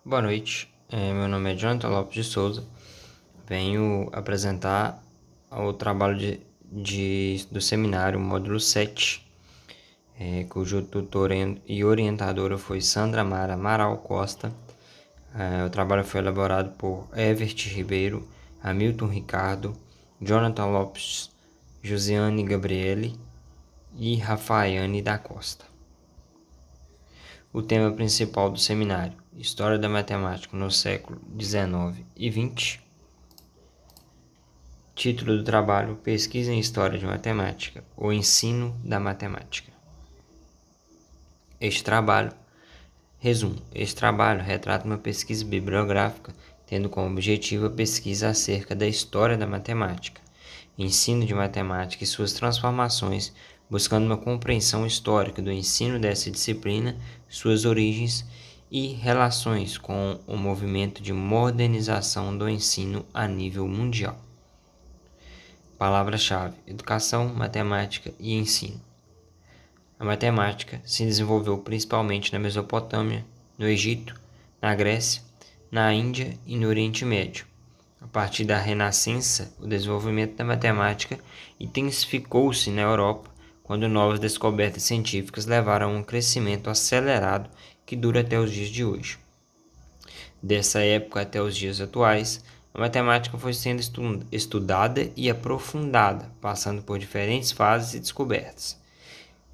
Boa noite, meu nome é Jonathan Lopes de Souza. Venho apresentar o trabalho do seminário módulo 7, cujo tutor e orientadora foi Sandra Mara Amaral Costa. O trabalho foi elaborado por Evert Ribeiro, Hamilton Ricardo, Jonathan Lopes, Josiane Gabriele e Rafaiane da Costa. O tema principal do seminário: História da Matemática no século XIX e XX. Título do trabalho: Pesquisa em História de Matemática, o ensino da matemática. Resumo: este trabalho retrata uma pesquisa bibliográfica, tendo como objetivo a pesquisa acerca da história da matemática, ensino de matemática e suas transformações, buscando uma compreensão histórica do ensino dessa disciplina, suas origens e relações com o movimento de modernização do ensino a nível mundial. Palavra-chave: educação, matemática e ensino. A matemática se desenvolveu principalmente na Mesopotâmia, no Egito, na Grécia, na Índia e no Oriente Médio. A partir da Renascença, o desenvolvimento da matemática intensificou-se na Europa, quando novas descobertas científicas levaram a um crescimento acelerado que dura até os dias de hoje. Dessa época até os dias atuais, a matemática foi sendo estudada e aprofundada, passando por diferentes fases e descobertas.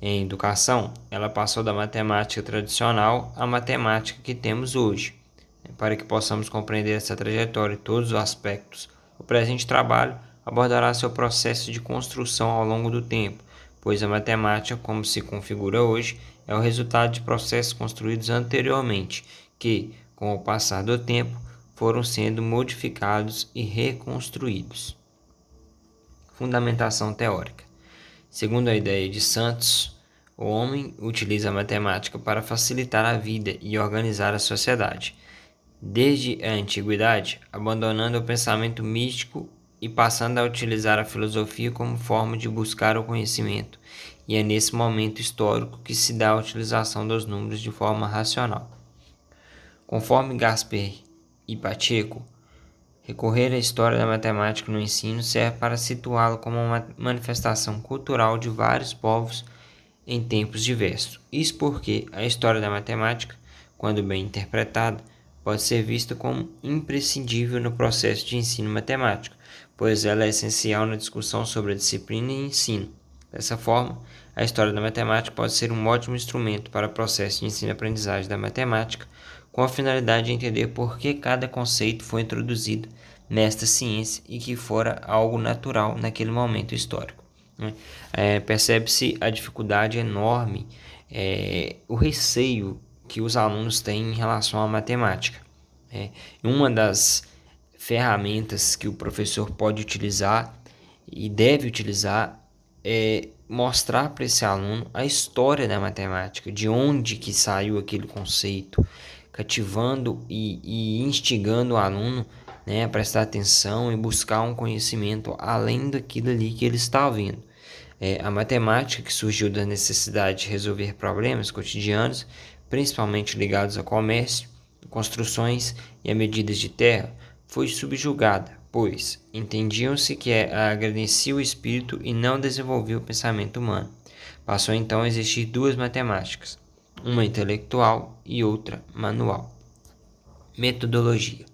Em educação, ela passou da matemática tradicional à matemática que temos hoje. Para que possamos compreender essa trajetória e todos os aspectos, o presente trabalho abordará seu processo de construção ao longo do tempo, pois a matemática, como se configura hoje, é o resultado de processos construídos anteriormente, que, com o passar do tempo, foram sendo modificados e reconstruídos. Fundamentação teórica. Segundo a ideia de Santos, o homem utiliza a matemática para facilitar a vida e organizar a sociedade, desde a antiguidade, abandonando o pensamento místico e passando a utilizar a filosofia como forma de buscar o conhecimento, e é nesse momento histórico que se dá a utilização dos números de forma racional. Conforme Gasper e Pacheco, recorrer à história da matemática no ensino serve para situá-lo como uma manifestação cultural de vários povos em tempos diversos. Isso porque a história da matemática, quando bem interpretada, pode ser vista como imprescindível no processo de ensino matemático, pois ela é essencial na discussão sobre a disciplina e ensino. Dessa forma, a história da matemática pode ser um ótimo instrumento para o processo de ensino-aprendizagem da matemática, com a finalidade de entender por que cada conceito foi introduzido nesta ciência e que fora algo natural naquele momento histórico. Percebe-se a dificuldade enorme, o receio que os alunos têm em relação à matemática. Uma das ferramentas que o professor pode utilizar e deve utilizar é mostrar para esse aluno a história da matemática, de onde que saiu aquele conceito, cativando e instigando o aluno, a prestar atenção e buscar um conhecimento além daquilo ali que ele está vendo. A matemática, que surgiu da necessidade de resolver problemas cotidianos, principalmente ligados a comércio, construções e a medidas de terra, foi subjugada, pois entendiam-se que agredia o espírito e não desenvolvia o pensamento humano. Passou então a existir duas matemáticas, uma intelectual e outra manual. Metodologia.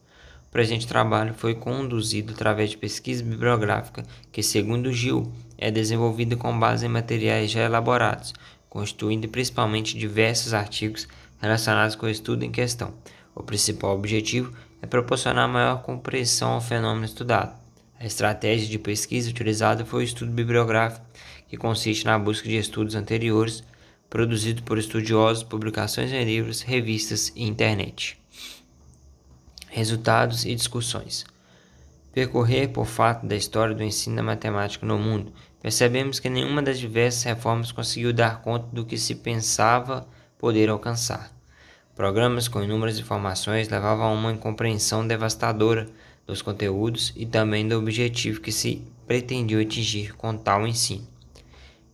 O presente trabalho foi conduzido através de pesquisa bibliográfica que, segundo Gil, é desenvolvida com base em materiais já elaborados, constituindo principalmente diversos artigos relacionados com o estudo em questão. O principal objetivo é proporcionar maior compreensão ao fenômeno estudado. A estratégia de pesquisa utilizada foi o estudo bibliográfico, que consiste na busca de estudos anteriores, produzidos por estudiosos, publicações em livros, revistas e internet. Resultados e discussões. Percorrer por fato da história do ensino da matemática no mundo, percebemos que nenhuma das diversas reformas conseguiu dar conta do que se pensava poder alcançar. Programas com inúmeras informações levavam a uma incompreensão devastadora dos conteúdos e também do objetivo que se pretendia atingir com tal ensino.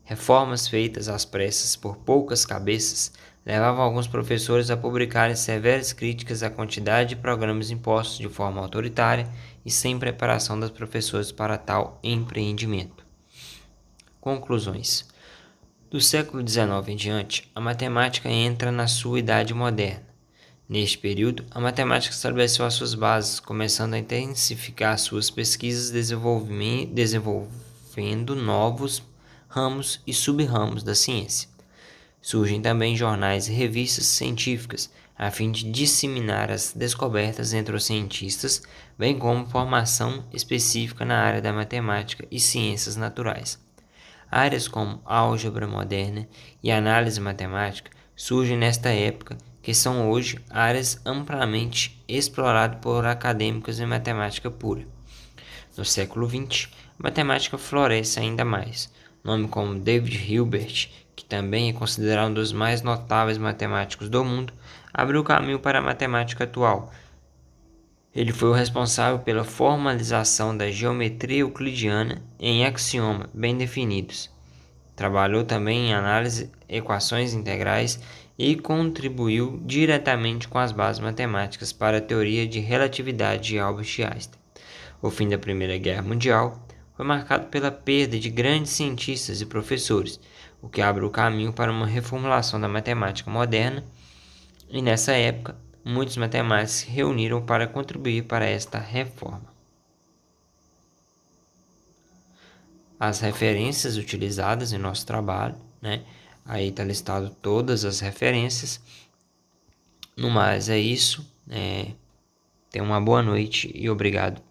Reformas feitas às pressas por poucas cabeças levavam alguns professores a publicarem severas críticas à quantidade de programas impostos de forma autoritária e sem preparação dos professores para tal empreendimento. Conclusões. Do século XIX em diante, a matemática entra na sua idade moderna. Neste período, a matemática estabeleceu as suas bases, começando a intensificar suas pesquisas, desenvolvendo novos ramos e sub-ramos da ciência. Surgem também jornais e revistas científicas, a fim de disseminar as descobertas entre os cientistas, bem como formação específica na área da matemática e ciências naturais. Áreas como álgebra moderna e análise matemática surgem nesta época, que são hoje áreas amplamente exploradas por acadêmicos de matemática pura. No século XX, a matemática floresce ainda mais. Nomes como David Hilbert, que também é considerado um dos mais notáveis matemáticos do mundo, abriu caminho para a matemática atual. Ele foi o responsável pela formalização da geometria euclidiana em axiomas bem definidos. Trabalhou também em análise, equações integrais e contribuiu diretamente com as bases matemáticas para a teoria de relatividade de Albert Einstein. O fim da Primeira Guerra Mundial foi marcado pela perda de grandes cientistas e professores, o que abre o caminho para uma reformulação da matemática moderna, e nessa época, muitos matemáticos se reuniram para contribuir para esta reforma. As referências utilizadas em nosso trabalho, né? Aí está listado todas as referências. No mais é isso. Tenha uma boa noite e obrigado